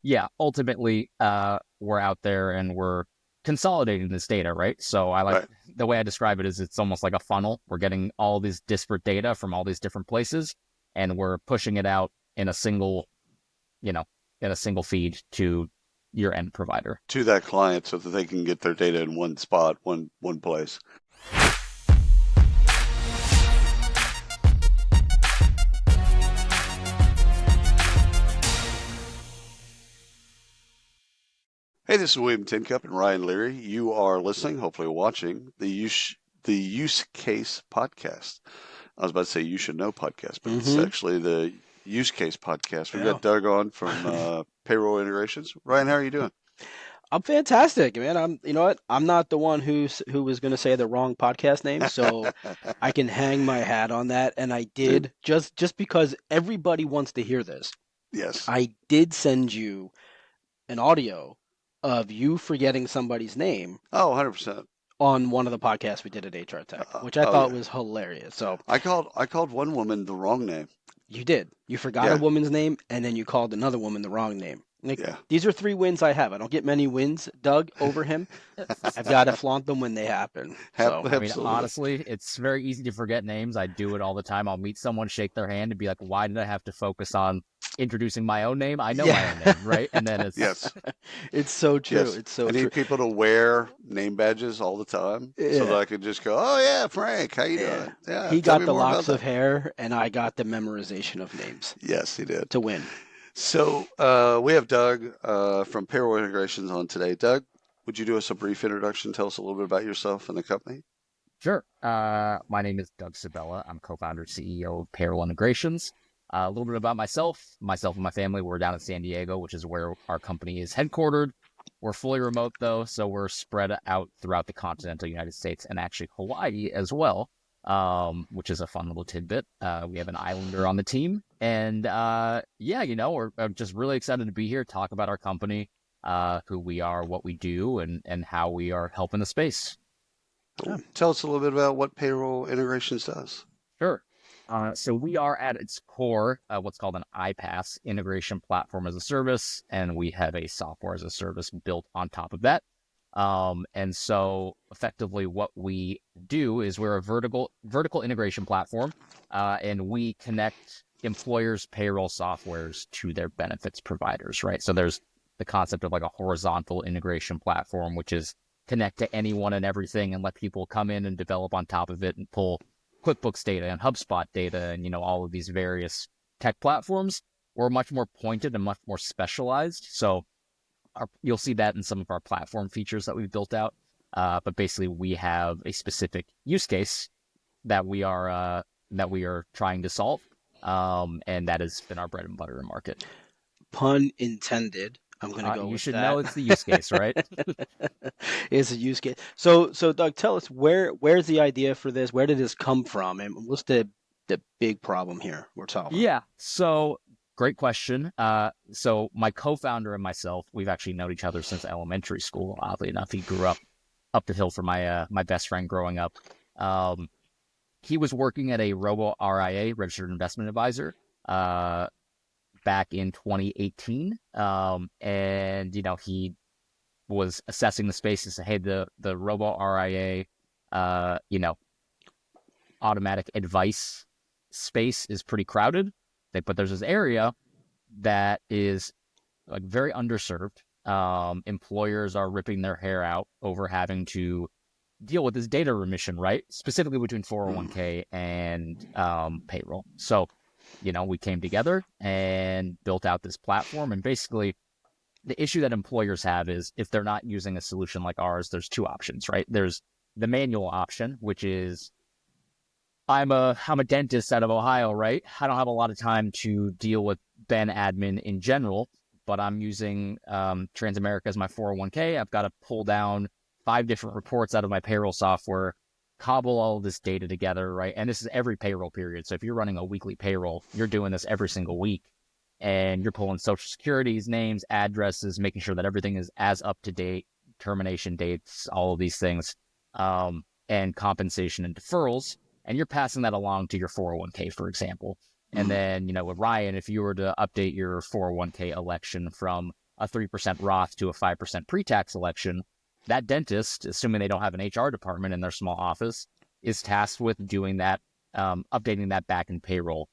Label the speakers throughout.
Speaker 1: yeah, ultimately, we're out there and we're consolidating this data, right? So I like
Speaker 2: Right.
Speaker 1: the way I describe it is it's almost like a funnel. We're getting all these disparate data from all these different places, and we're pushing it out in a single, you know, in a single feed to your end provider.
Speaker 2: To that client so that they can get their data in one spot, one place. Hey, this is William Tincup and Ryan Leary. You are listening, hopefully watching, the Use Case podcast. I was about to say you should know podcast, but it's
Speaker 3: Mm-hmm.
Speaker 2: actually the Use Case podcast. We've
Speaker 3: Yeah.
Speaker 2: got Doug on from Payroll Integrations. Ryan, how are you doing?
Speaker 3: I'm fantastic, man. You know what? I'm not the one who was going to say the wrong podcast name, so I can hang my hat on that. And I
Speaker 2: Dude,
Speaker 3: did just because everybody wants to hear this.
Speaker 2: yes.
Speaker 3: I did send you an audio of you forgetting somebody's name
Speaker 2: Oh, 100%.
Speaker 3: on one of the podcasts we did at HR Tech, which I
Speaker 2: Oh
Speaker 3: thought
Speaker 2: yeah.
Speaker 3: was hilarious. So
Speaker 2: I called one woman the wrong name.
Speaker 3: you did. You forgot a
Speaker 2: Yeah,
Speaker 3: woman's name, and then you called another woman the wrong name. Like,
Speaker 2: yeah.
Speaker 3: these are 3 wins I have. I don't get many wins, Doug, over him. I've got to flaunt them when they happen. So,
Speaker 1: I mean,
Speaker 2: Absolutely.
Speaker 1: honestly, it's very easy to forget names. I do it all the time. I'll meet someone, shake their hand, and be like, why did I have to focus on introducing my own name? I know my own
Speaker 3: yeah,
Speaker 1: name, right? And then it's,
Speaker 2: Yes.
Speaker 3: it's so true.
Speaker 2: Yes.
Speaker 3: It's so
Speaker 2: I
Speaker 3: true.
Speaker 2: need people to wear name badges all the time so that
Speaker 3: Yeah,
Speaker 2: I can just go, "Oh yeah, Frank, how you
Speaker 3: yeah.
Speaker 2: doing? Yeah,
Speaker 3: He
Speaker 2: tell
Speaker 3: got
Speaker 2: me
Speaker 3: the
Speaker 2: more about
Speaker 3: locks of
Speaker 2: that."
Speaker 3: hair, and I got the memorization of names
Speaker 2: Yes, he did.
Speaker 3: to win.
Speaker 2: So we have Doug from Payroll Integrations on today. Doug, would you do us a brief introduction? Tell us a little bit about yourself and the company.
Speaker 1: sure. My name is Doug Sabella. I'm co-founder, CEO of Payroll Integrations. A little bit about myself. Myself and my family, we're down in San Diego, which is where our company is headquartered. We're fully remote though, so we're spread out throughout the continental United States and actually Hawaii as well, which is a fun little tidbit. We have an islander on the team, and yeah, we're just really excited to be here, talk about our company, who we are, what we do, and how we are helping the space.
Speaker 3: Yeah.
Speaker 2: Cool. Tell us a little bit about what Payroll Integrations does.
Speaker 1: Sure. So we are at its core what's called an iPaaS, integration platform as a service, and we have a software as a service built on top of that. And so effectively what we do is we're a vertical integration platform, and we connect employers' payroll softwares to their benefits providers, right? So there's the concept of like a horizontal integration platform, which is connect to anyone and everything and let people come in and develop on top of it and pull QuickBooks data and HubSpot data and all of these various tech platforms. We're much more pointed and much more specialized. So you'll see that in some of our platform features that we've built out. But basically, we have a specific use case that we are trying to solve, and that has been our bread and butter in market.
Speaker 3: Pun intended. I'm gonna go
Speaker 1: You
Speaker 3: with
Speaker 1: should know
Speaker 3: that.
Speaker 1: it's the use case, right?
Speaker 3: It's a use case. So Doug, tell us where's the idea for this? Where did this come from, and what's the big problem here we're solving?
Speaker 1: Yeah. So great question. So my co-founder and myself, we've actually known each other since elementary school. Oddly enough, he grew up the hill from my best friend growing up. Um, he was working at a robo RIA, registered investment advisor, uh, back in 2018. And he was assessing the space and said, "Hey, the robo RIA, uh, you know, automatic advice space is pretty crowded. But there's this area that is like very underserved. Employers are ripping their hair out over having to deal with this data remission, right? Specifically between
Speaker 2: Mm.
Speaker 1: 401k and payroll. So, we came together and built out this platform. And basically, the issue that employers have is if they're not using a solution like ours, there's two options, right? There's the manual option, which is I'm a dentist out of Ohio, right? I don't have a lot of time to deal with Ben admin in general, but I'm using Transamerica as my 401k. I've got to pull down 5 different reports out of my payroll software, cobble all of this data together, right? And this is every payroll period. So if you're running a weekly payroll, you're doing this every single week, and you're pulling social securities, names, addresses, making sure that everything is as up to date, termination dates, all of these things, and compensation and deferrals, and you're passing that along to your 401k, for example. And
Speaker 2: Mm.
Speaker 1: then, with Ryan, if you were to update your 401k election from a 3% Roth to a 5% pre-tax election, that dentist, assuming they don't have an HR department in their small office, is tasked with doing that, updating that back in payroll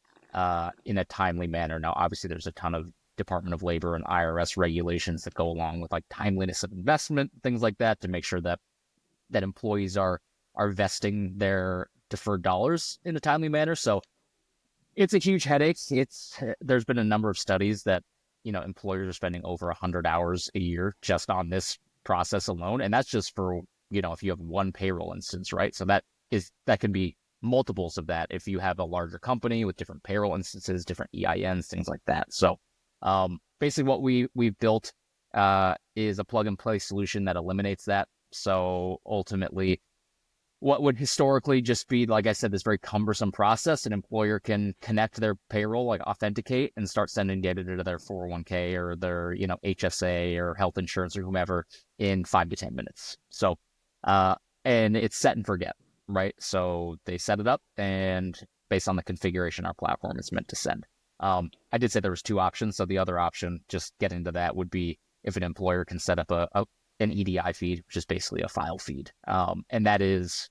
Speaker 1: in a timely manner. Now, obviously, there's a ton of Department of Labor and IRS regulations that go along with like timeliness of investment, things like that, to make sure that employees are vesting their deferred dollars in a timely manner. So it's a huge headache. There's been a number of studies that employers are spending over 100 hours a year just on this process alone, and that's just for if you have one payroll instance, right? So that can be multiples of that if you have a larger company with different payroll instances, different EINs, things like that. So basically, what we've built is a plug and play solution that eliminates that. So ultimately, what would historically just be, like I said, this very cumbersome process, an employer can connect their payroll, like authenticate, and start sending data to their 401k or their, HSA or health insurance or whomever in 5 to 10 minutes. So, and it's set and forget, right? So they set it up, and based on the configuration our platform is meant to send. I did say there was 2 options. So the other option, just getting to that, would be if an employer can set up an EDI feed, which is basically a file feed. And that is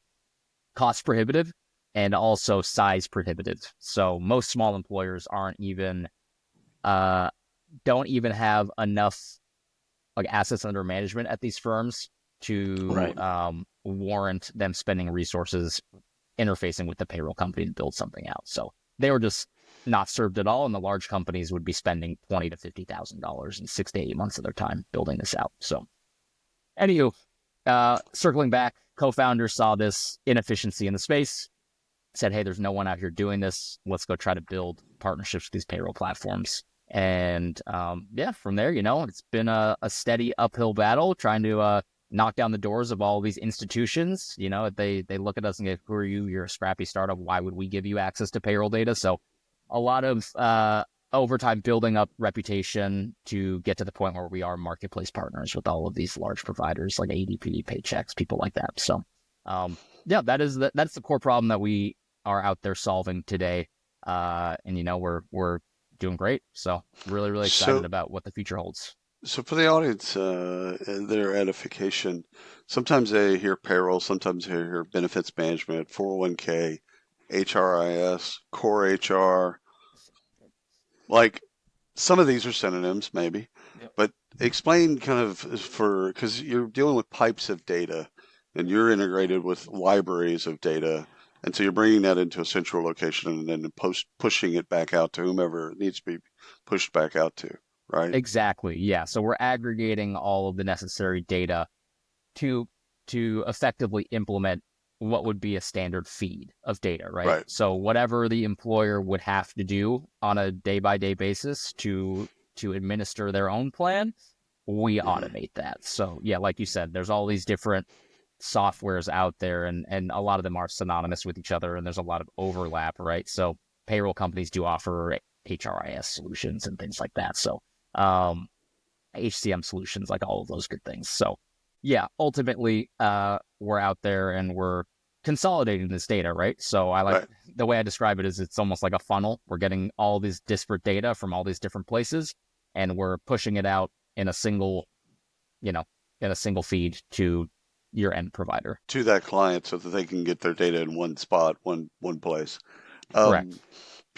Speaker 1: cost prohibitive and also size prohibitive. So most small employers don't even have enough like assets under management at these firms to warrant them spending resources interfacing with the payroll company to build something out. So they were just not served at all, and the large companies would be spending $20,000 to $50,000 in 6 to 8 months of their time building this out. So anywho, circling back, co-founders saw this inefficiency in the space, said, hey, there's no one out here doing this. Let's go try to build partnerships with these payroll platforms. And from there, it's been a steady uphill battle trying to knock down the doors of all of these institutions. They look at us and go, who are you? You're a scrappy startup. Why would we give you access to payroll data? So a lot of over time building up reputation to get to the point where we are marketplace partners with all of these large providers like ADP, Paychex, people like that. So that's the core problem that we are out there solving today. And we're doing great. So really, really excited about what the future holds.
Speaker 2: So for the audience, their edification, sometimes they hear payroll, sometimes they hear benefits management, 401k, HRIS, core HR. Like some of these are synonyms, maybe, but explain kind of because you're dealing with pipes of data and you're integrated with libraries of data. And so you're bringing that into a central location and then pushing it back out to whomever it needs to be pushed back out to, right?
Speaker 1: Exactly. Yeah. So we're aggregating all of the necessary data to effectively implement what would be a standard feed of data, right? So whatever the employer would have to do on a day-by-day basis to administer their own plan, we automate that. So yeah, like you said, there's all these different softwares out there, and a lot of them are synonymous with each other, and there's a lot of overlap, right? So payroll companies do offer HRIS solutions and things like that. So HCM solutions, like all of those good things. So yeah, ultimately, we're out there and we're consolidating this data, right? So the way I describe it is it's almost like a funnel. We're getting all these disparate data from all these different places, and we're pushing it out in a single feed to your end provider.
Speaker 2: To that client so that they can get their data in one spot, one place.
Speaker 1: Correct.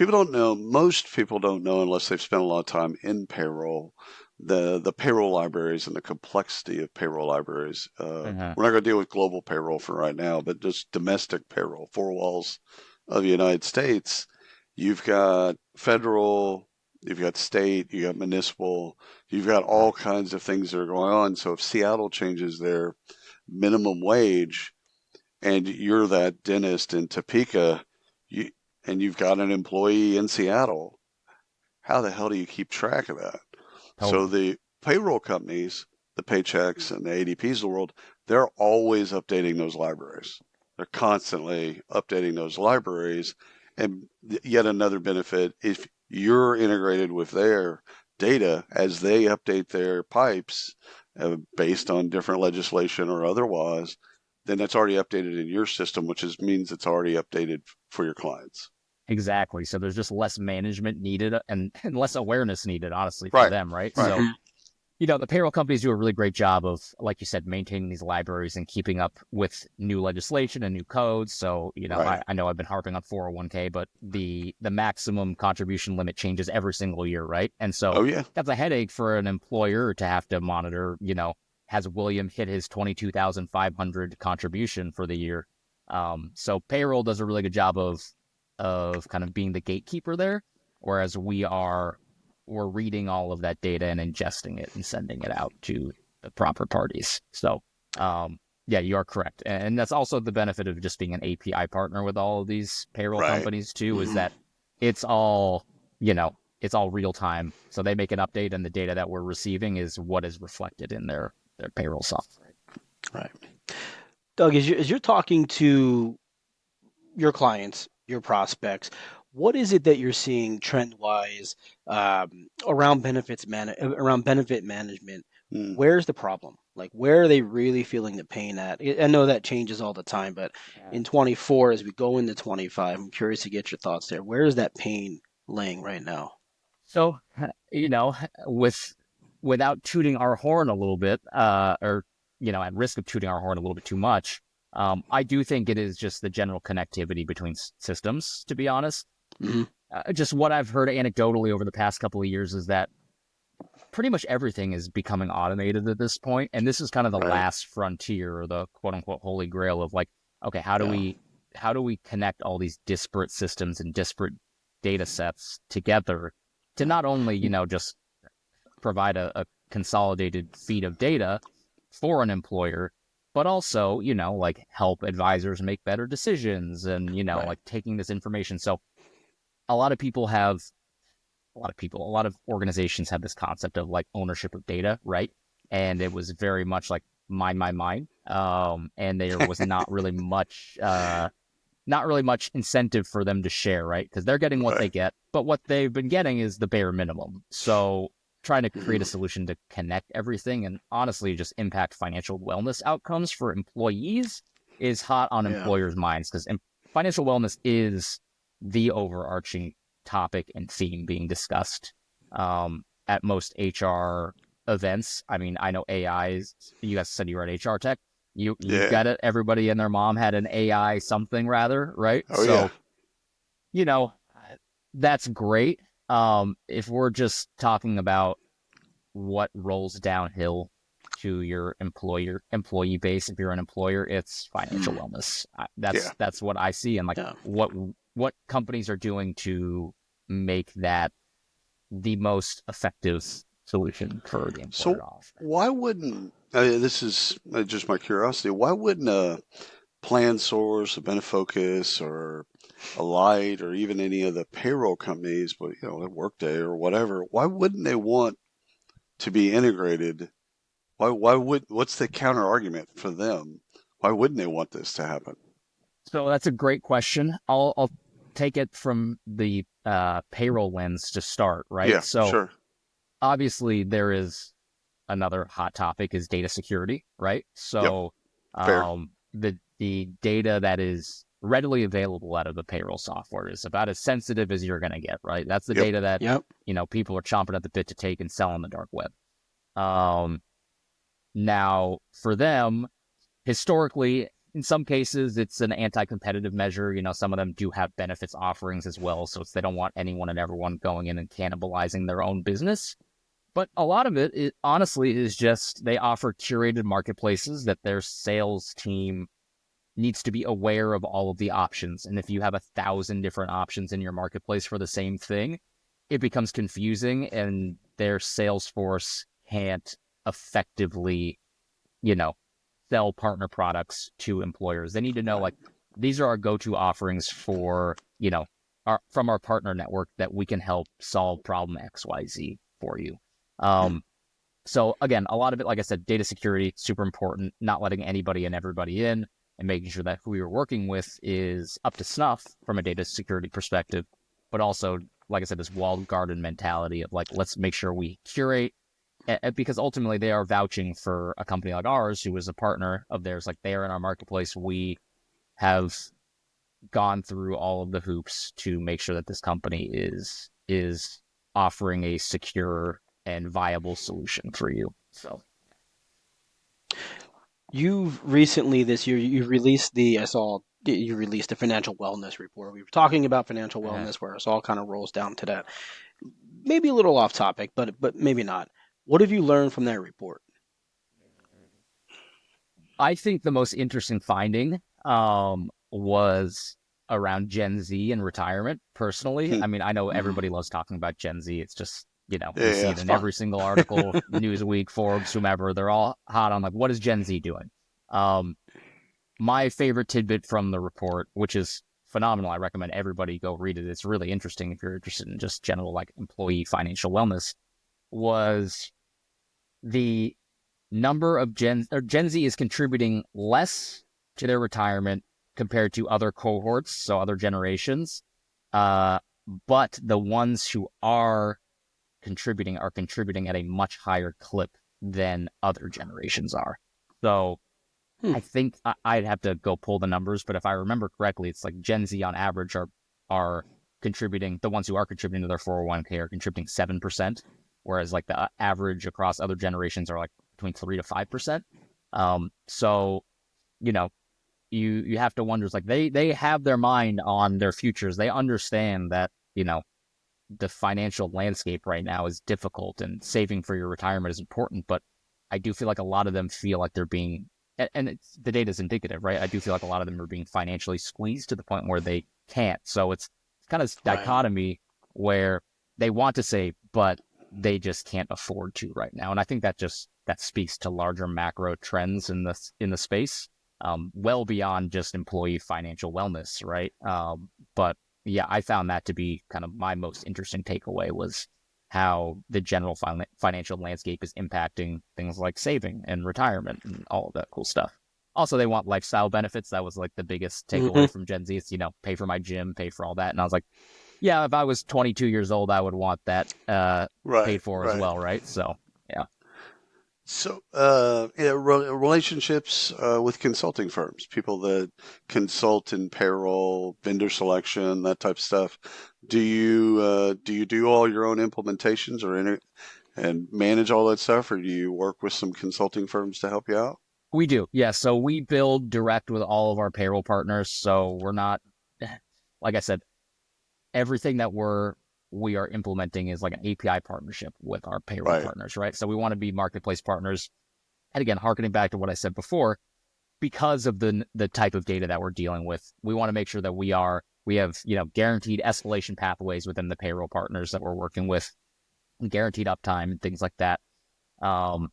Speaker 2: Most people don't know unless they've spent a lot of time in payroll, the payroll libraries and the complexity of payroll libraries. We're not going to deal with global payroll for right now, but just domestic payroll, 4 walls of the United States. You've got federal, you've got state, you got municipal, you've got all kinds of things that are going on. So if Seattle changes their minimum wage and you're that dentist in Topeka, and you've got an employee in Seattle, how the hell do you keep track of that? So the payroll companies, the Paychex and the ADPs of the world, they're always updating those libraries. They're constantly updating those libraries. And yet another benefit, if you're integrated with their data as they update their pipes based on different legislation or otherwise, then that's already updated in your system, which means it's already updated for your clients.
Speaker 1: Exactly. So there's just less management needed and less awareness needed, honestly, for them, right? So The payroll companies do a really great job of, like you said, maintaining these libraries and keeping up with new legislation and new codes. So,
Speaker 2: Right.
Speaker 1: I know I've been harping on 401k, but the maximum contribution limit changes every single year, right? And so
Speaker 2: Oh yeah.
Speaker 1: that's a headache for an employer to have to monitor, has William hit his 22,500 contribution for the year? So payroll does a really good job of kind of being the gatekeeper there, whereas we're reading all of that data and ingesting it and sending it out to the proper parties. So, yeah, you are correct. And that's also the benefit of just being an API partner with all of these payroll
Speaker 2: Right.
Speaker 1: companies too, is
Speaker 3: Mhm.
Speaker 1: that it's all, it's all real time. So they make an update and the data that we're receiving is what is reflected in their payroll software.
Speaker 3: Right. Doug, as you're talking to your clients, your prospects, what is it that you're seeing trend wise around around benefit management?
Speaker 2: Mm.
Speaker 3: Where's the problem? Like, where are they really feeling the pain at? I know that changes all the time, but in 24, as we go into 25, I'm curious to get your thoughts there. Where is that pain laying right now?
Speaker 1: So, you know, with without tooting our horn a little bit, or at risk of tooting our horn a little bit too much, I do think it is just the general connectivity between systems. To be honest,
Speaker 3: Hmm.
Speaker 1: just what I've heard anecdotally over the past couple of years is that pretty much everything is becoming automated at this point, and this is kind of the
Speaker 2: Right.
Speaker 1: last frontier or the quote unquote holy grail of like, okay,
Speaker 2: Yeah.
Speaker 1: how do we connect all these disparate systems and disparate data sets together to not only just provide a consolidated feed of data for an employer, but also like help advisors make better decisions and
Speaker 3: Right.
Speaker 1: like taking this information. So a lot of people have a lot of organizations have this concept of like ownership of data, right? And it was very much like mine. And there was not really much incentive for them to share, right? Because they're getting what they
Speaker 2: Right.
Speaker 1: get, but what they've been getting is the bare minimum. So trying to create a
Speaker 3: Hmm.
Speaker 1: solution to connect everything and honestly just impact financial wellness outcomes for employees is hot on
Speaker 3: Yeah.
Speaker 1: employers' minds because financial wellness is the overarching topic and theme being discussed at most HR events. I mean, I know AIs. You guys said you were at HR tech. You
Speaker 2: Yeah.
Speaker 1: got it. Everybody and their mom had an AI something rather, right?
Speaker 2: Oh yeah.
Speaker 1: So you know that's great. If we're just talking about what rolls downhill to your employee base, if you're an employer, it's financial
Speaker 3: Mm.
Speaker 1: wellness.
Speaker 2: Yeah.
Speaker 1: That's what I see, and like
Speaker 3: Yeah.
Speaker 1: what companies are doing to make that the most effective solution for the employer
Speaker 2: So
Speaker 1: to offer.
Speaker 2: why wouldn't this is just my curiosity? Why wouldn't a Plan Source, a Benefocus, or a Light, or even any of the payroll companies, but like Workday or whatever, why wouldn't they want to be integrated? What's the counter argument for them? Why wouldn't they want this to happen?
Speaker 1: So that's a great question. I'll take it from the payroll lens to start, right?
Speaker 2: Yeah,
Speaker 1: So
Speaker 2: sure.
Speaker 1: obviously there is another hot topic is data security, right?
Speaker 2: Yep,
Speaker 1: So
Speaker 2: fair.
Speaker 1: the data that is readily available out of the payroll software is about as sensitive as you're going to get, right? That's the
Speaker 2: Yep.
Speaker 1: data that
Speaker 3: Yep.
Speaker 1: people are chomping at the bit to take and sell on the dark web. Um, Now for them, historically, in some cases, it's an anti-competitive measure. Some of them do have benefits offerings as well, so they don't want anyone and everyone going in and cannibalizing their own business. But a lot of it honestly is just they offer curated marketplaces that their sales team needs to be aware of all of the options. And if you have 1,000 different options in your marketplace for the same thing, it becomes confusing and their sales force can't effectively, you know, sell partner products to employers. They need to know
Speaker 2: Right.
Speaker 1: like these are our go-to offerings for, from our partner network that we can help solve problem XYZ for you.
Speaker 3: Mm.
Speaker 1: Um, so again, a lot of it, like I said, data security, super important, not letting anybody and everybody in and making sure that who you're working with is up to snuff from a data security perspective, but also, like I said, this walled garden mentality of like, let's make sure we curate because ultimately they are vouching for a company like ours who is a partner of theirs. Like they are in our marketplace. We have gone through all of the hoops to make sure that this company is offering a secure and viable solution for you. So
Speaker 3: You've recently this year you released I saw you released a financial wellness report. We were talking about financial wellness, where it all kind of rolls down to that. Maybe a little off topic, but maybe not. What have you learned from that report?
Speaker 1: I think the most interesting finding was around Gen Z and retirement. Personally, I mean, I know everybody loves talking about Gen Z. It's just, we see
Speaker 2: Yeah,
Speaker 1: it
Speaker 3: It's
Speaker 1: in
Speaker 3: fun.
Speaker 1: every single article, Newsweek, Forbes, whomever. They're all hot on like, what is Gen Z doing? Um, my favorite tidbit from the report, which is phenomenal. I recommend everybody go read it. It's really interesting if you're interested in just general like employee financial wellness, was the number of Gen Z is contributing less to their retirement compared to other cohorts, so other generations. Uh, but the ones who are contributing at a much higher clip than other generations are. So
Speaker 3: Hmm.
Speaker 1: I think I'd have to go pull the numbers, but if I remember correctly, it's like Gen Z on average are contributing. The ones who are contributing to their 401k are contributing 7%, whereas like the average across other generations are like between 3 to 5%. So you know, you have to wonder. It's like they have their mind on their futures. They understand that the financial landscape right now is difficult, and saving for your retirement is important. But I do feel like a lot of them feel like they're being, and the data is indicative, right? I do feel like a lot of them are being financially squeezed to the point where they can't. So it's kind of
Speaker 3: Right.
Speaker 1: dichotomy where they want to save, but they just can't afford to right now. And I think that speaks to larger macro trends in the space, well beyond just employee financial wellness, right? But yeah, I found that to be kind of my most interesting takeaway, was how the general financial landscape is impacting things like saving and retirement and all of that cool stuff. Also, they want lifestyle benefits. That was like the biggest takeaway
Speaker 3: Hmm.
Speaker 1: from Gen Z. It's, pay for my gym, pay for all that. And I was like, yeah, if I was 22 years old, I would want that
Speaker 2: right,
Speaker 1: paid for as
Speaker 2: right.
Speaker 1: well, right? So, yeah.
Speaker 2: So, yeah, relationships with consulting firms, people that consult in payroll, vendor selection, that type of stuff. Do you do all your own implementations and manage all that stuff, or do you work with some consulting firms to help you out?
Speaker 1: We do. Yeah. So we build direct with all of our payroll partners. So we're not, like I said, everything that we are implementing is like an API partnership with our payroll
Speaker 2: Right.
Speaker 1: partners, right? So we want to be marketplace partners. And again, harkening back to what I said before, because of the type of data that we're dealing with, we want to make sure that we have guaranteed escalation pathways within the payroll partners that we're working with, guaranteed uptime and things like that. Um,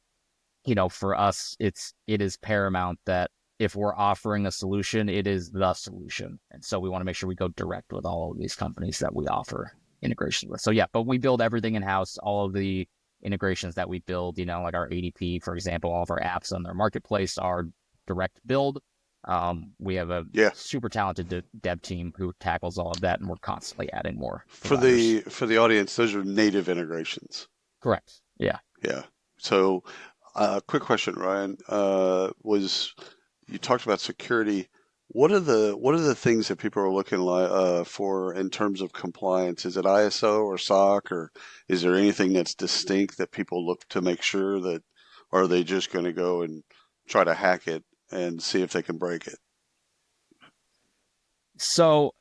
Speaker 1: for us, it is paramount that if we're offering a solution, it is the solution. And so we want to make sure we go direct with all of these companies that we offer integration with. So yeah, but we build everything in house. All of the integrations that we build, like our ADP, for example, all of our apps on their marketplace are direct build. We have a
Speaker 2: Yeah.
Speaker 1: super talented dev team who tackles all of that, and we're constantly adding more
Speaker 2: For
Speaker 1: providers.
Speaker 2: the audience, those are native integrations.
Speaker 1: Correct. Yeah.
Speaker 2: Yeah. So, quick question, Ryan. Was you talked about security? What are the things that people are looking for in terms of compliance? Is it ISO or SOC, or is there anything that's distinct that people look to make sure that, or are they just going to go and try to hack it and see if they can break it?
Speaker 1: So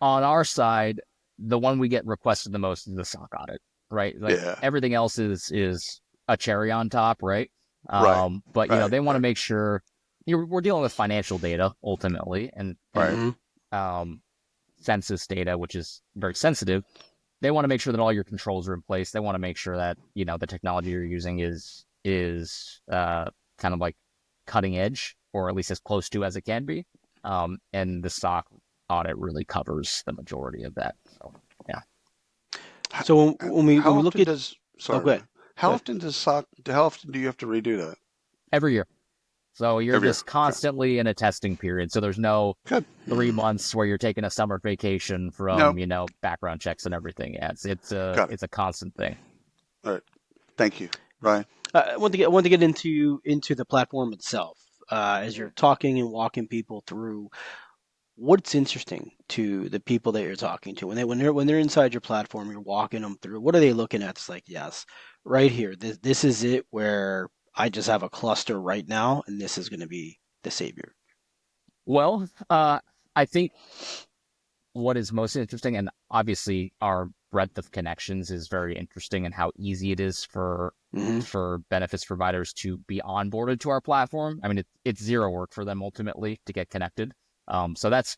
Speaker 1: on our side, the one we get requested the most is the SOC audit, right? Like
Speaker 2: Yeah.
Speaker 1: everything else is a cherry on top, right?
Speaker 2: Right.
Speaker 1: But
Speaker 2: Right.
Speaker 1: they want to
Speaker 2: Right.
Speaker 1: make sure we're dealing with financial data ultimately, and
Speaker 2: Right.
Speaker 3: Hmm.
Speaker 1: um, census data, which is very sensitive. They want to make sure that all your controls are in place. They want to make sure that the technology you're using is kind of like cutting edge, or at least as close to as it can be. And the SOC audit really covers the majority of that. So yeah,
Speaker 2: How,
Speaker 3: So when we look
Speaker 2: often
Speaker 3: at
Speaker 2: does
Speaker 3: oh,
Speaker 2: sorry,
Speaker 3: go ahead.
Speaker 2: Ryan.
Speaker 3: Go
Speaker 2: How
Speaker 3: ahead.
Speaker 2: often does SOC? How often do you have to redo that?
Speaker 1: every year. So you're
Speaker 2: Every year.
Speaker 1: just
Speaker 2: Okay.
Speaker 1: constantly in a testing period. So there's no
Speaker 2: Good.
Speaker 1: 3 months where you're taking a summer vacation from
Speaker 2: Nope.
Speaker 1: background checks and everything. Yeah,
Speaker 2: Got it.
Speaker 1: it's a constant thing.
Speaker 2: All right. Thank you, Ryan.
Speaker 3: I want to get into the platform itself. As you're talking and walking people through, what's interesting to the people that you're talking to when they're inside your platform, you're walking them through. What are they looking at? It's like, yes, right here. This is it where I just have a cluster right now, and this is going to be the savior.
Speaker 1: Well, I think what is most interesting, and obviously our breadth of connections is very interesting, and how easy it is
Speaker 3: Hmm.
Speaker 1: for benefits providers to be onboarded to our platform. I mean, it's zero work for them ultimately to get connected. So that's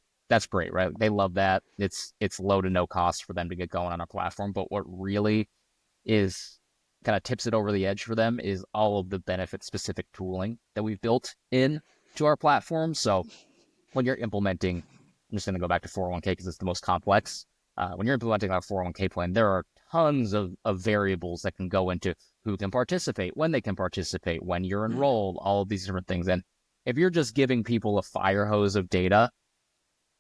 Speaker 1: great, right? They love that. It's low to no cost for them to get going on our platform. But what really is kind of tips it over the edge for them is all of the benefit specific tooling that we've built in to our platform. So when you're implementing, I'm just going to go back to 401k because it's the most complex. When you're implementing our 401k plan, there are tons of variables that can go into who can participate, when they can participate, when you're enrolled, all of these different things. And if you're just giving people a fire hose of data,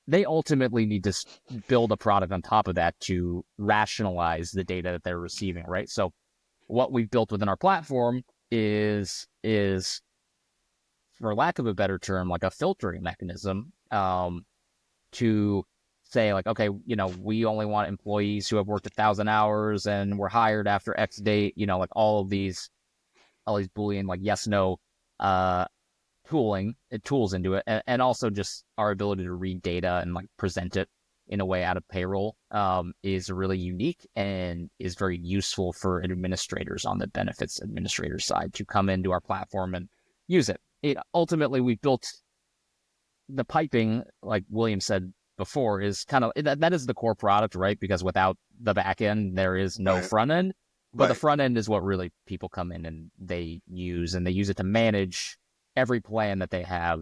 Speaker 1: they ultimately need to build a product on top of that to rationalize the data that they're receiving, right? So what we've built within our platform is for lack of a better term, like a filtering mechanism, to say like, okay, we only want employees who have worked 1,000 hours and were hired after X date, like all these Boolean like yes, no, uh, tools into it, and also just our ability to read data and like present it in a way out of payroll, is really unique and is very useful for administrators on the benefits administrator side to come into our platform and use it. Ultimately, we built the piping, like William said before, is kind of that is the core product, right? Because without the back end, there is no
Speaker 2: Right.
Speaker 1: front end. But the
Speaker 2: Right.
Speaker 1: front end is what really people come in and they use, and they use it to manage every plan that they have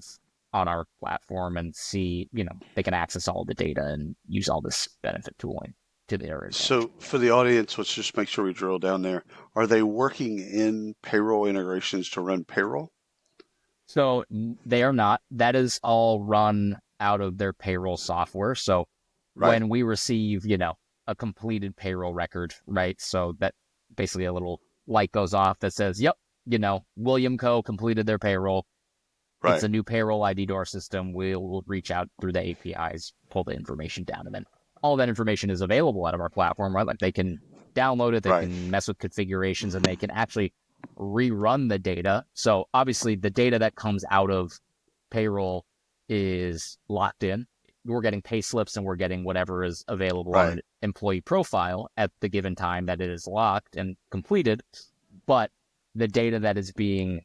Speaker 1: on our platform and see, they can access all the data and use all this benefit tooling to their advantage.
Speaker 2: So for the audience, let's just make sure we drill down there. Are they working in payroll integrations to run payroll?
Speaker 1: So they are not. That is all run out of their payroll software. So
Speaker 2: Right.
Speaker 1: when we receive, a completed payroll record, right? So that basically a little light goes off that says, yep, William Co. completed their payroll. It's
Speaker 2: Right.
Speaker 1: a new payroll ID to our system. We'll reach out through the APIs, pull the information down, and then all that information is available out of our platform, right? Like they can download it, they
Speaker 2: Right.
Speaker 1: can mess with configurations, and they can actually rerun the data. So obviously, the data that comes out of payroll is locked in. We're getting pay slips and we're getting whatever is available on
Speaker 2: Right.
Speaker 1: an employee profile at the given time that it is locked and completed. But the data that is being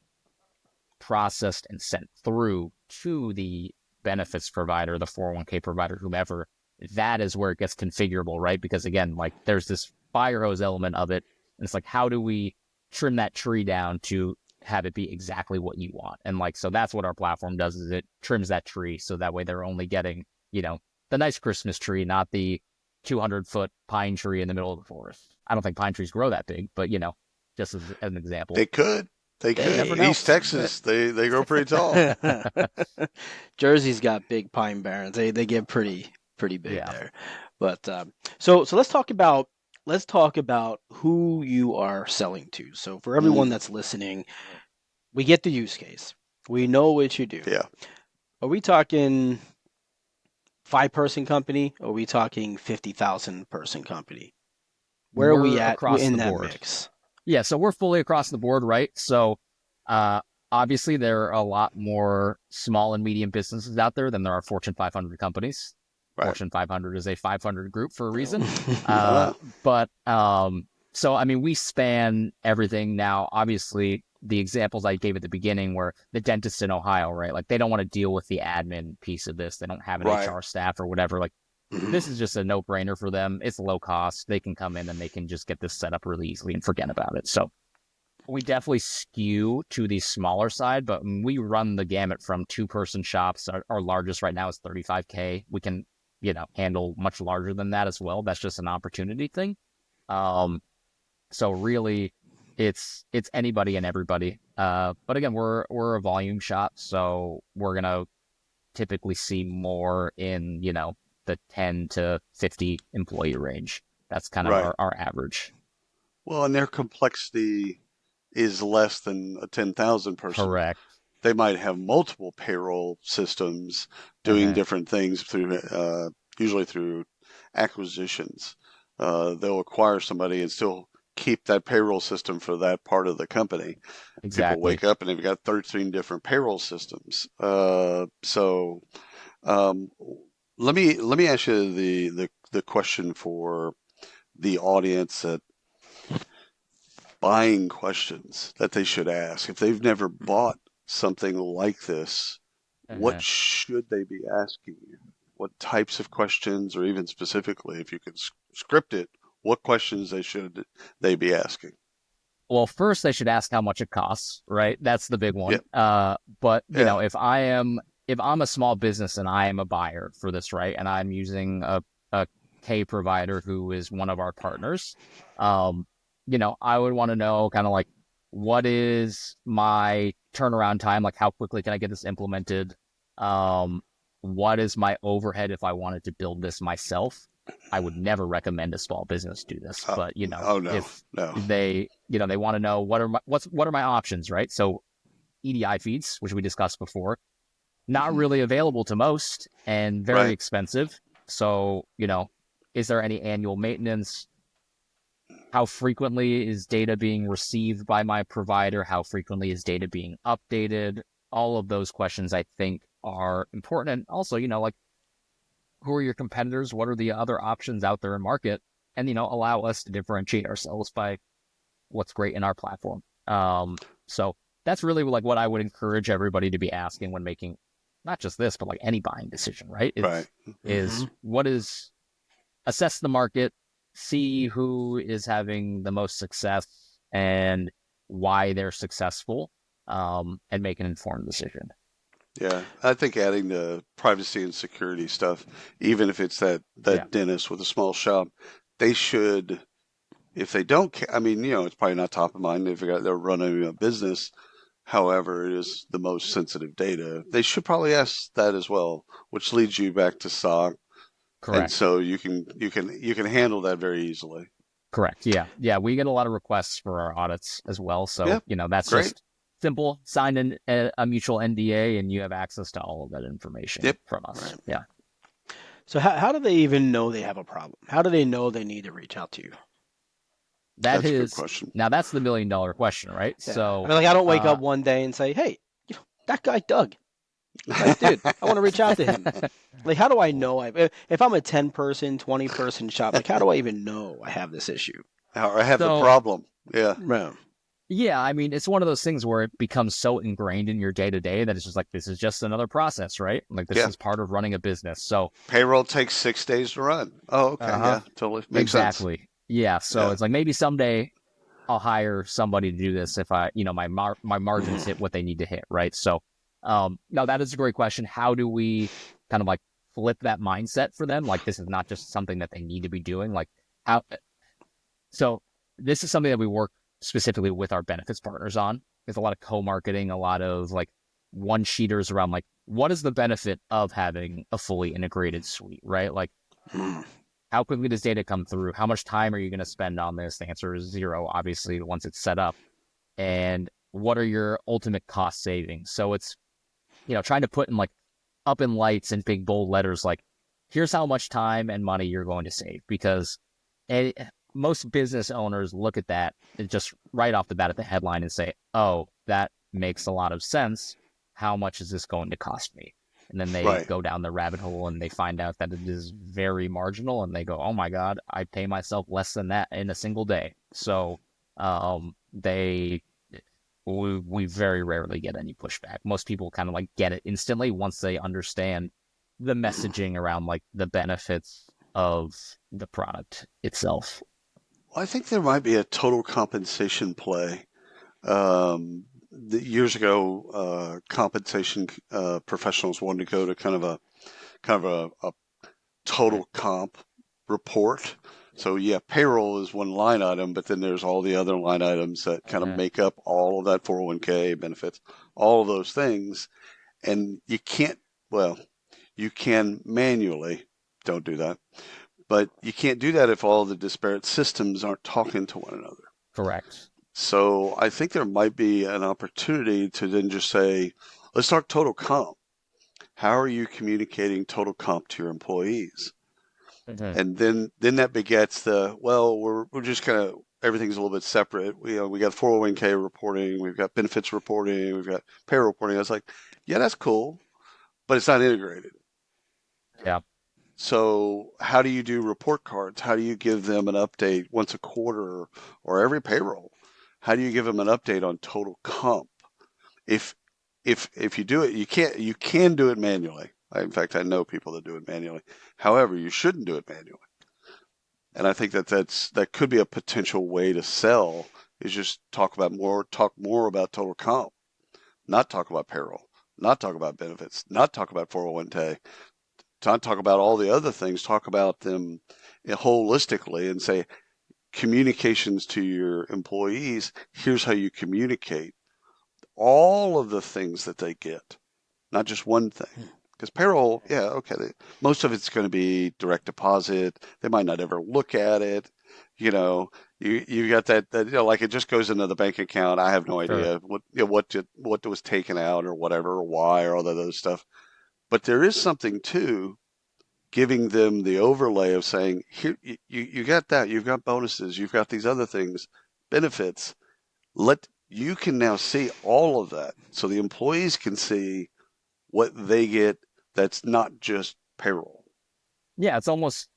Speaker 1: processed and sent through to the benefits provider, the 401k provider, whomever, that is where it gets configurable, right? Because again, like there's this fire hose element of it. And it's like, how do we trim that tree down to have it be exactly what you want? And like, so that's what our platform does is it trims that tree. So that way they're only getting, the nice Christmas tree, not the 200-foot pine tree in the middle of the forest. I don't think pine trees grow that big, but just as an example,
Speaker 2: They could. They
Speaker 1: hey, you
Speaker 2: could.
Speaker 1: never
Speaker 2: In
Speaker 1: know.
Speaker 2: East Texas, they grow pretty tall.
Speaker 3: Jersey's got big pine barrens. They get pretty big
Speaker 1: Yeah.
Speaker 3: there. But so let's talk about who you are selling to. So for everyone
Speaker 2: Mm,
Speaker 3: that's listening, we get the use case. We know what you do.
Speaker 2: yeah.
Speaker 3: Are we talking 5-person company? Or are we talking 50,000-person company? Where are we
Speaker 1: We're
Speaker 3: at
Speaker 1: across
Speaker 3: in
Speaker 1: the
Speaker 3: that
Speaker 1: board.
Speaker 3: mix?
Speaker 1: Yeah, so we're fully across the board, right? So uh obviously there are a lot more small and medium businesses out there than there are Fortune 500 companies.
Speaker 2: Right.
Speaker 1: Fortune 500 is a 500 group for a reason.
Speaker 2: I
Speaker 1: Uh
Speaker 2: know.
Speaker 1: but so I mean we span everything now. Obviously the examples I gave at the beginning were the dentist in Ohio, right? Like they don't want to deal with the admin piece of this. They don't have an
Speaker 2: Right.
Speaker 1: HR staff or whatever. Like
Speaker 2: Mhm.
Speaker 1: this is just a no-brainer for them. It's low cost. They can come in and they can just get this set up really easily and forget about it. So we definitely skew to the smaller side, but we run the gamut from two-person shops. Our largest right now is 35K. We can, handle much larger than that as well. That's just an opportunity thing. Um, so really, it's anybody and everybody. But again, we're a volume shop, so we're gonna typically see more in, the 10 to 50 employee range. That's kind of
Speaker 2: Right.
Speaker 1: our average.
Speaker 2: Well, and their complexity is less than a 10,000 person.
Speaker 1: Correct.
Speaker 2: they might have multiple payroll systems doing different things through, usually through acquisitions. They'll acquire somebody and still keep that payroll system for that part of the company. People
Speaker 1: Exactly.
Speaker 2: wake up and they've got 13 different payroll systems. So um, let me ask you the question for the audience, that buying questions that they should ask. If they've never bought something like this, what
Speaker 1: Uh-huh.
Speaker 2: should they be asking you? What types of questions, or even specifically, if you could script it, what questions they be asking?
Speaker 1: Well, first they should ask how much it costs, right? That's the big
Speaker 2: Yeah,
Speaker 1: one. But
Speaker 2: yeah,
Speaker 1: if I'm a small business and I am a buyer for this, right, and I'm using a K provider who is one of our partners, um, I would want to know kind of like what is my turnaround time? Like how quickly can I get this implemented? Um, what is my overhead if I wanted to build this myself? I would never recommend a small business do this,
Speaker 2: uh,
Speaker 1: but
Speaker 2: oh no,
Speaker 1: if
Speaker 2: no.
Speaker 1: they want to know what are my options, right? So EDI feeds, which we discussed before, not
Speaker 2: Hmm.
Speaker 1: really available to most and very
Speaker 2: Right.
Speaker 1: expensive. So, is there any annual maintenance? How frequently is data being received by my provider? How frequently is data being updated? All of those questions I think are important. And also, like who are your competitors? What are the other options out there in market? And, allow us to differentiate ourselves by what's great in our platform. So that's really like what I would encourage everybody to be asking when making not just this, but like any buying decision, right?
Speaker 2: Right.
Speaker 1: Is what is assess the market, see who is having the most success and why they're successful, and make an informed decision.
Speaker 2: Yeah, I think adding the privacy and security stuff, even if it's that
Speaker 1: Yeah,
Speaker 2: dentist with a small shop, they should, if they don't, I mean, it's probably not top of mind if they're running a business. However, it is the most sensitive data. They should probably ask that as well, which leads you back to SOC, and
Speaker 1: correct.
Speaker 2: so you can handle that very easily.
Speaker 1: Correct. Yeah. Yeah. We get a lot of requests for our audits as well. So,
Speaker 2: Yeah,
Speaker 1: that's
Speaker 2: great.
Speaker 1: just simple. Sign a mutual NDA and you have access to all of that information
Speaker 2: Yep.
Speaker 1: from us.
Speaker 3: Right.
Speaker 1: Yeah.
Speaker 3: So how do they even know they have a problem? How do they know they need to reach out to you?
Speaker 1: That
Speaker 2: That's a good
Speaker 1: is,
Speaker 2: question.
Speaker 1: now that's the $1 million question, right?
Speaker 3: Yeah. I
Speaker 1: So,
Speaker 3: mean, like I don't wake
Speaker 1: uh,
Speaker 3: up one day and say, "Hey, that guy Doug, like, dude, I want to reach out to him." Like, how do I know? If I'm a 10-person, 20-person shop, like, how do I even know I have this issue?
Speaker 2: I have the
Speaker 1: so
Speaker 2: problem. Yeah,
Speaker 3: Right.
Speaker 1: yeah, I mean, it's one of those things where it becomes so ingrained in your day to day that it's just like, this is just another process, right? Like, this
Speaker 2: yeah.
Speaker 1: is part of running a business. So,
Speaker 2: Payroll takes 6 days to run. Oh, okay.
Speaker 1: uh huh.
Speaker 2: Yeah, totally makes sense.
Speaker 1: Exactly. Yeah. So
Speaker 2: Yeah.
Speaker 1: it's like maybe someday I'll hire somebody to do this if my margins hit what they need to hit, right? So, no, that is a great question. How do we kind of like flip that mindset for them? Like this is not just something that they need to be doing. Like how? So this is something that we work specifically with our benefits partners on. There's a lot of co-marketing, a lot of like one sheeters around like what is the benefit of having a fully integrated suite, right? Like how quickly does data come through? How much time are you going to spend on this? The answer is zero, obviously, once it's set up. And what are your ultimate cost savings? So it's, trying to put in like up in lights and big bold letters, like, here's how much time and money you're going to save. Because it, most business owners look at that and just right off the bat at the headline and say, oh, that makes a lot of sense. How much is this going to cost me? And then they
Speaker 2: Right.
Speaker 1: go down the rabbit hole and they find out that it is very marginal and they go, oh my God, I pay myself less than that in a single day. So they we very rarely get any pushback. Most people kind of like get it instantly once they understand the messaging around like the benefits of the product itself.
Speaker 2: Well, I think there might be a total compensation play. Years ago, compensation professionals wanted to go to kind of a total comp report. So yeah, payroll is one line item, but then there's all the other line items that kind of
Speaker 1: Uh-huh.
Speaker 2: make up all of that 401k benefits, all of those things. And you can't, well, you can manually, don't do that, but you can't do that if all the disparate systems aren't talking to one another.
Speaker 1: Correct.
Speaker 2: So I think there might be an opportunity to then just say, let's talk total comp. How are you communicating total comp to your employees?
Speaker 1: Mhm.
Speaker 2: And then that begets the, well, we're just kind of everything's a little bit separate. We got 401k reporting, we've got benefits reporting, we've got payroll reporting. I was like, yeah, that's cool, but it's not integrated.
Speaker 1: Yeah.
Speaker 2: So how do you do report cards? How do you give them an update once a quarter or every payroll? How do you give them an update on total comp? If if you do it, you can do it manually. In fact, I know people that do it manually. However, you shouldn't do it manually. And I think that could be a potential way to sell is just talk more about total comp, not talk about payroll, not talk about benefits, not talk about 401k, not talk about all the other things, talk about them holistically and say communications to your employees, here's how you communicate all of the things that they get, not just one thing. Because payroll, yeah, okay, most of it's going to be direct deposit. They might not ever look at it. You know, you got that like it just goes into the bank account. I have no
Speaker 1: Sure.
Speaker 2: idea what was taken out or whatever or why or all that other stuff. But there is something to giving them the overlay of saying, here you got that, you've got bonuses, you've got these other things, benefits. Let you can now see all of that, so the employees can see what they get that's not just payroll.
Speaker 1: Yeah, it's almost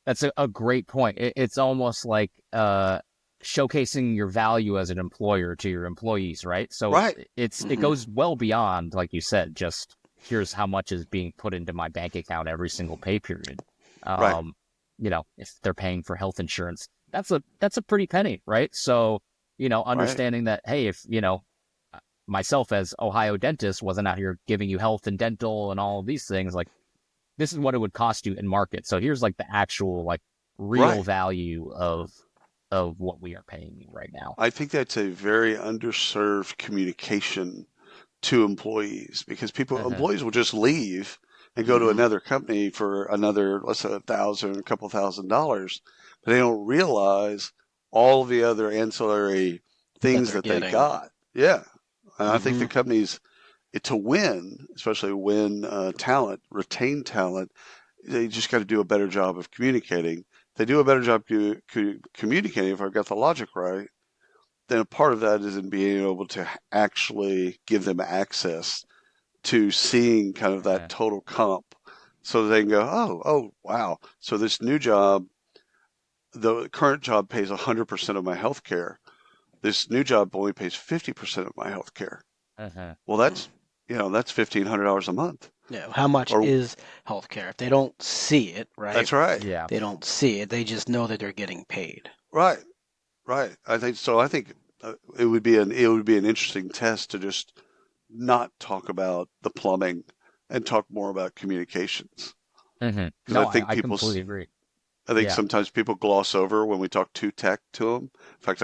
Speaker 1: that's a great point. It's almost like showcasing your value as an employer to your employees, right? So
Speaker 2: Right.
Speaker 1: it
Speaker 3: Hmm.
Speaker 1: goes well beyond, like you said, just here's how much is being put into my bank account every single pay period.
Speaker 2: Right.
Speaker 1: Um, if they're paying for health insurance, that's a pretty penny, right? So,
Speaker 2: Right.
Speaker 1: understanding that, hey, if myself as Ohio dentist wasn't out here giving you health and dental and all of these things, like this is what it would cost you in market. So here's like the actual like real
Speaker 2: Right.
Speaker 1: value of what we are paying you right now.
Speaker 2: I think that's a very underserved communication to employees because
Speaker 1: Uh-huh.
Speaker 2: employees will just leave and go to
Speaker 3: Hmm.
Speaker 2: another company for another, let's say, a couple $1,000s, but they don't realize all the other ancillary
Speaker 3: That
Speaker 2: things
Speaker 3: they're
Speaker 2: that they
Speaker 3: getting.
Speaker 2: got. Yeah, and I think the
Speaker 3: Hmm.
Speaker 2: companies to win, especially win talent, retain talent, they just got to do a better job of communicating. They do a better job communicating, if I've got the logic right, then a part of that is in being able to actually give them access to seeing kind of that
Speaker 1: Uh-huh.
Speaker 2: total comp so they can go, oh, wow. So this new job, the current job pays 100% of my health care. This new job only pays 50% of my health care.
Speaker 1: Uh-huh.
Speaker 2: Well, that's $1,500 a month.
Speaker 3: Yeah. How much
Speaker 2: Or
Speaker 3: is healthcare? If they don't see it, right?
Speaker 2: that's right.
Speaker 1: Yeah.
Speaker 3: They don't see it. They just know that they're getting paid.
Speaker 2: Right. Right. I think so. I think it would be an interesting test to just not talk about the plumbing and talk more about communications because
Speaker 1: No, I completely agree.
Speaker 2: I think
Speaker 1: Yeah.
Speaker 2: sometimes people gloss over when we talk too tech to them. In fact,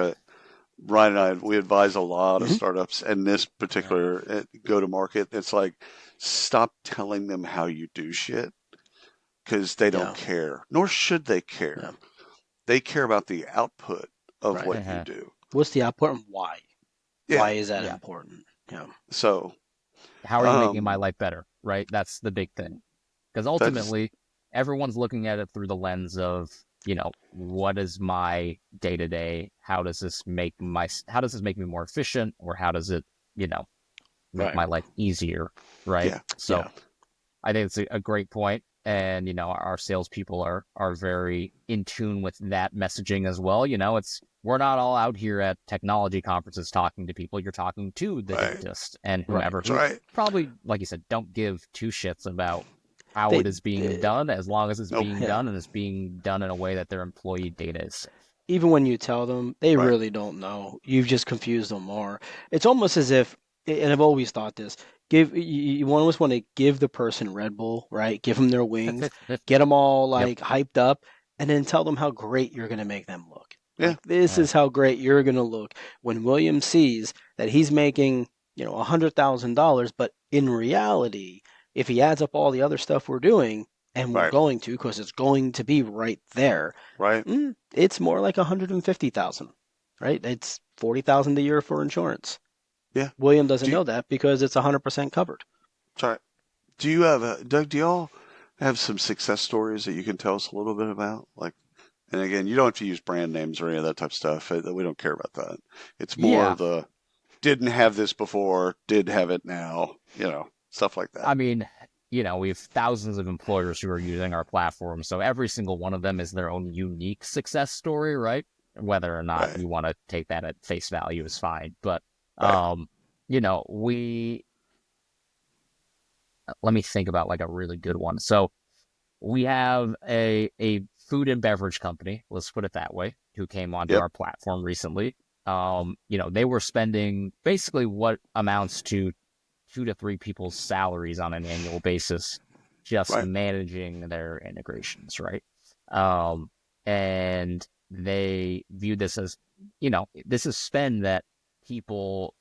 Speaker 2: Ryan and we advise a lot of
Speaker 3: Hmm.
Speaker 2: startups and this
Speaker 1: Uh-huh.
Speaker 2: particular go to market. It's like stop telling them how you do shit because they don't
Speaker 3: Yeah.
Speaker 2: care, nor should they care.
Speaker 3: Yeah.
Speaker 2: They care about the output of
Speaker 3: Right.
Speaker 2: what you
Speaker 1: Uh-huh.
Speaker 2: do.
Speaker 3: What's the output and why?
Speaker 2: Yeah.
Speaker 3: Why is that
Speaker 1: Yeah.
Speaker 3: important? Yeah.
Speaker 2: So,
Speaker 1: How are you making my
Speaker 2: um,
Speaker 1: life better? Right? That's the big thing. Because
Speaker 2: that's
Speaker 1: ultimately, everyone's looking at it through the lens of, what is my day to day? How does this make me more efficient? Or how does it, you know, make
Speaker 3: Right.
Speaker 1: my life easier? Right.
Speaker 2: yeah,
Speaker 1: So
Speaker 3: Yeah.
Speaker 1: I think it's a great point, and our salespeople are very in tune with that messaging as well. It's we're not all out here at technology conferences talking to people. You're talking to the
Speaker 2: right.
Speaker 1: dentist and
Speaker 3: Right.
Speaker 1: whomever
Speaker 2: That's
Speaker 1: who
Speaker 2: right.
Speaker 1: probably, like you said, don't give two shits about how
Speaker 3: They,
Speaker 1: it is being done as long as it's
Speaker 2: Nope.
Speaker 1: being
Speaker 3: yeah.
Speaker 1: done and it's being done in a way that their employee data is safe.
Speaker 3: Even when you tell them, they
Speaker 2: Right.
Speaker 3: really don't know. You've just confused them more. It's almost as if, and I've always thought this, you almost want to give the person Red Bull, right? Give them their wings, get them all
Speaker 1: Yep.
Speaker 3: like hyped up, and then tell them how great you're going to make them look.
Speaker 2: Yeah.
Speaker 3: Like this
Speaker 1: Uh,
Speaker 3: is how great you're going to look when William sees that he's making, $100,000, but in reality, if he adds up all the other stuff we're doing, and we're
Speaker 2: Right.
Speaker 3: going to, because it's going to be right there,
Speaker 2: Right.
Speaker 3: it's more like 150,000, right? It's $40,000 a year for insurance.
Speaker 2: Yeah.
Speaker 3: William doesn't
Speaker 2: Do you,
Speaker 3: know that because it's 100% covered.
Speaker 2: sorry. Do you have Doug? Do y'all have some success stories that you can tell us a little bit about? Like, and again, you don't have to use brand names or any of that type of stuff. We don't care about that. It's more
Speaker 1: Yeah.
Speaker 2: the didn't have this before, did have it now. Stuff like that.
Speaker 1: I mean, we have thousands of employers who are using our platform. So every single one of them is their own unique success story, right? Whether or not
Speaker 2: Right.
Speaker 1: you want to take that at face value is fine. But,
Speaker 2: Right.
Speaker 1: we, let me think about like a really good one. So we have a food and beverage company, let's put it that way, who came onto
Speaker 2: Yep.
Speaker 1: our platform recently. They were spending basically what amounts to 2 to 3 people's salaries on an annual basis just
Speaker 2: Right.
Speaker 1: managing their integrations, right? And they view this as, this is spend that people,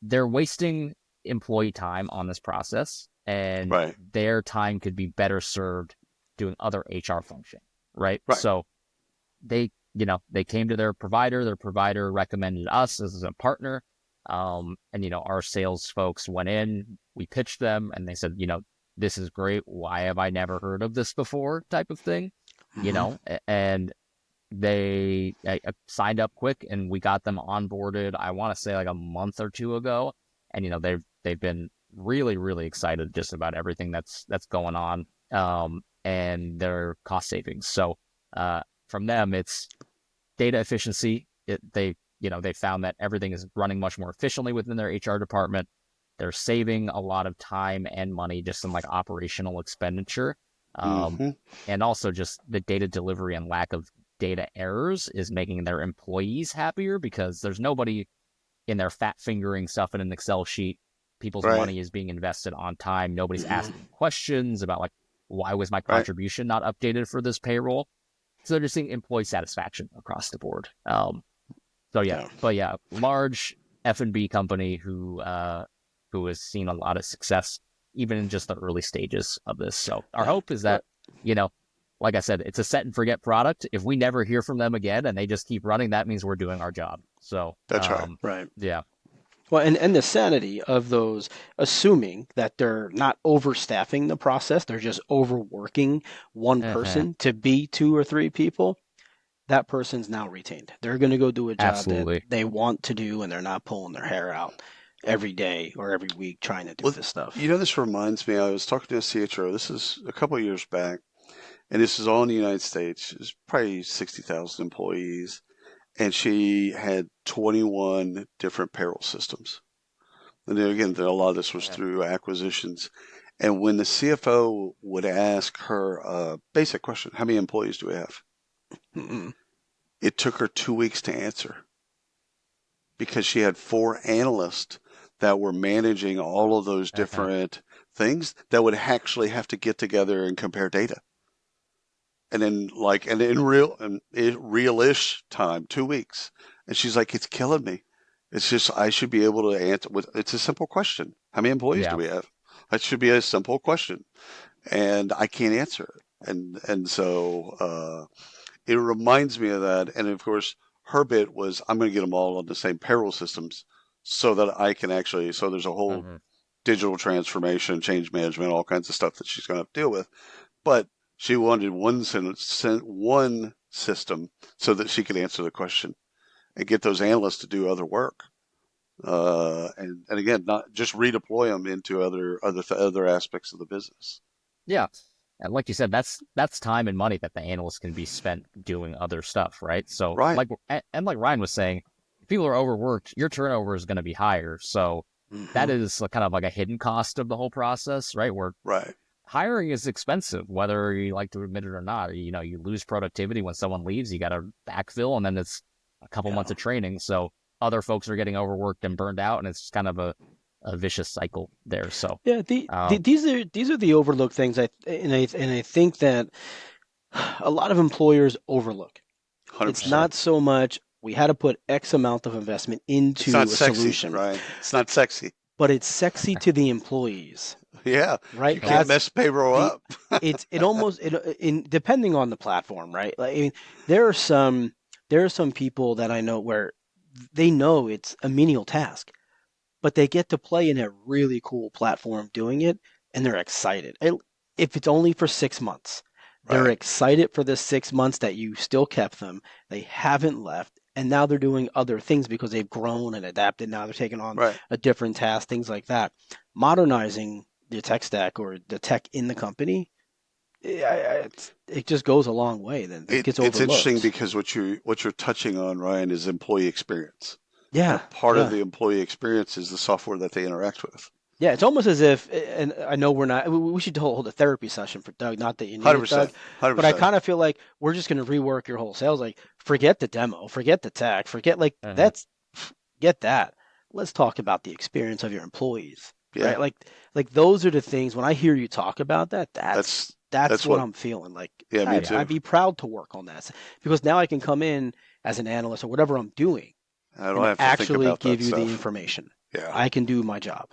Speaker 1: they're wasting employee time on this process, and
Speaker 2: Right.
Speaker 1: their time could be better served doing other HR function, right?
Speaker 2: Right.
Speaker 1: So they came to their provider recommended us as a partner. And our sales folks went in, we pitched them, and they said, this is great. Why have I never heard of this before? Type of thing, and they signed up quick, and we got them onboarded. I want to say like a month or two ago, and they've been really, really excited just about everything that's going on, and their cost savings. So from them, it's data efficiency. They found that everything is running much more efficiently within their HR department. They're saving a lot of time and money just in like operational expenditure.
Speaker 2: Mm-hmm.
Speaker 1: And also just the data delivery and lack of data errors is making their employees happier, because there's nobody in there fat fingering stuff in an Excel sheet. People's
Speaker 2: Right.
Speaker 1: money is being invested on time. Nobody's
Speaker 3: Mhm.
Speaker 1: asking questions about like, why was my
Speaker 2: Right.
Speaker 1: contribution not updated for this payroll? So they're just seeing employee satisfaction across the board. But large F&B company who has seen a lot of success even in just the early stages of this. So our hope is that, like I said, it's a set and forget product. If we never hear from them again and they just keep running, that means we're doing our job. So
Speaker 2: That's right.
Speaker 3: Right.
Speaker 1: Yeah.
Speaker 3: Well, and the sanity of those, assuming that they're not overstaffing the process, they're just overworking one person to be 2 or 3 people, that person's now retained. They're going to go do a job that
Speaker 1: Absolutely.
Speaker 3: they want to do, and they're not pulling their hair out every day or every week trying to do this stuff.
Speaker 2: This reminds me, I was talking to a CHRO, this is a couple of years back, and this is all in the United States. It's probably 60,000 employees, and she had 21 different payroll systems. And then again, a lot of this was through acquisitions. And when the CFO would ask her a basic question, how many employees do we have?
Speaker 3: Mm-mm.
Speaker 2: It took her 2 weeks to answer, because she had 4 analysts that were managing all of those different things that would actually have to get together and compare data. And then in real-ish time, 2 weeks. And she's like, it's killing me. It's just, I should be able to answer it's a simple question. How many employees do we have? That should be a simple question. And I can't answer it. And so it reminds me of that. And of course, her bit was, I'm going to get them all on the same payroll systems so that I can actually, so there's a whole digital transformation, change management, all kinds of stuff that she's going to have to deal with. But she wanted one system so that she could answer the question and get those analysts to do other work. And again, not just redeploy them into other aspects of the business.
Speaker 1: Yeah. And like you said, that's time and money that the analysts can be spent doing other stuff, right? So
Speaker 2: Right.
Speaker 1: like Ryan was saying, if people are overworked, your turnover is going to be higher. So that is kind of like a hidden cost of the whole process, right? Where hiring is expensive, whether you like to admit it or not. You lose productivity when someone leaves, you got to backfill, and then it's a couple months of training. So other folks are getting overworked and burned out, and it's kind of a vicious cycle there. So
Speaker 3: these are the overlooked things. I think that a lot of employers overlook.
Speaker 2: 100%.
Speaker 3: It's not so much we had to put X amount of investment into a solution,
Speaker 2: right? It's not sexy,
Speaker 3: but it's sexy to the employees.
Speaker 2: Yeah,
Speaker 3: right.
Speaker 2: You can't mess payroll up.
Speaker 3: it almost depending on the platform, right? Like, I mean, there are some people that I know where they know it's a menial task, but they get to play in a really cool platform doing it, and they're excited. If it's only for 6 months, they're
Speaker 2: Right.
Speaker 3: excited for the 6 months that you still kept them. They haven't left, and now they're doing other things because they've grown and adapted. Now they're taking on
Speaker 2: Right.
Speaker 3: a different task, things like that. Modernizing the tech stack or the tech in the company, it just goes a long way. Then it gets
Speaker 2: It's interesting
Speaker 3: overlooked.
Speaker 2: because what you're touching on, Ryan, is employee experience. And a
Speaker 3: Yeah,
Speaker 2: part of
Speaker 3: yeah.
Speaker 2: the employee experience is the software that they interact with.
Speaker 3: Yeah, it's almost as if, and I know we're not, we should hold a therapy session for Doug, not that you need it, Doug,
Speaker 2: 100%.
Speaker 3: but I
Speaker 2: 100%.
Speaker 3: kind of feel like we're just going to rework your whole sales. Like, forget the demo, forget the tech, forget like
Speaker 1: Uh-huh.
Speaker 3: that's, get that. Let's talk about the experience of your employees,
Speaker 2: Yeah.
Speaker 3: right? Like those are the things when I hear you talk about that,
Speaker 2: That's
Speaker 3: that's
Speaker 2: that's
Speaker 3: what
Speaker 2: what
Speaker 3: I'm feeling. Like,
Speaker 2: yeah, me
Speaker 3: I'd
Speaker 2: too.
Speaker 3: be proud to work on that because now I can come in as an analyst or whatever I'm doing
Speaker 2: I don't
Speaker 3: and
Speaker 2: have to think
Speaker 3: actually
Speaker 2: about
Speaker 3: give
Speaker 2: that
Speaker 3: you the
Speaker 2: stuff.
Speaker 3: information.
Speaker 2: Yeah.
Speaker 3: I can do my job.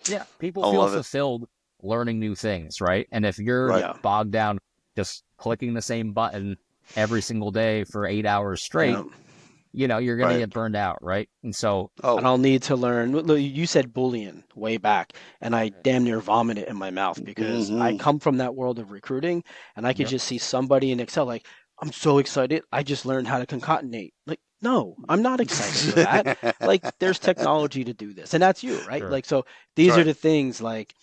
Speaker 1: Yeah, people
Speaker 2: I
Speaker 1: feel
Speaker 2: love it.
Speaker 1: fulfilled learning new things, right? And if you're
Speaker 2: Right.
Speaker 3: Yeah.
Speaker 1: bogged down just clicking the same button every single day for 8 hours straight,
Speaker 3: Yeah.
Speaker 1: you're going to
Speaker 2: Right.
Speaker 1: get burned out, right? And so,
Speaker 3: And
Speaker 2: Oh.
Speaker 3: I'll need to learn. Look, you said bullying way back, and I damn near vomited in my mouth because I
Speaker 2: Hmm.
Speaker 3: come from that world of recruiting, and I could
Speaker 1: yep,
Speaker 3: just see somebody in Excel like, I'm so excited. I just learned how to concatenate. Like, no, I'm not excited for that. Like, there's technology to do this, and that's you, right?
Speaker 1: sure.
Speaker 3: Like, so
Speaker 2: That's
Speaker 3: these are
Speaker 2: right.
Speaker 3: the things. Like,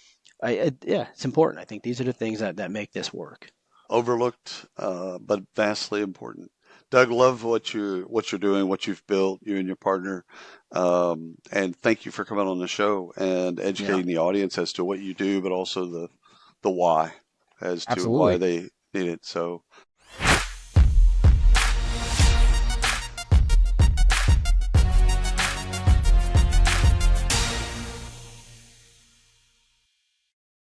Speaker 3: yeah, it's important. I think these are the things that make this work.
Speaker 2: Overlooked, but vastly important. Doug, love what you're doing, what you've built, you and your partner, and thank you for coming on the show and
Speaker 3: Yeah.
Speaker 2: educating the audience as to what you do, but also the why as to why
Speaker 1: Absolutely.
Speaker 2: they need it. So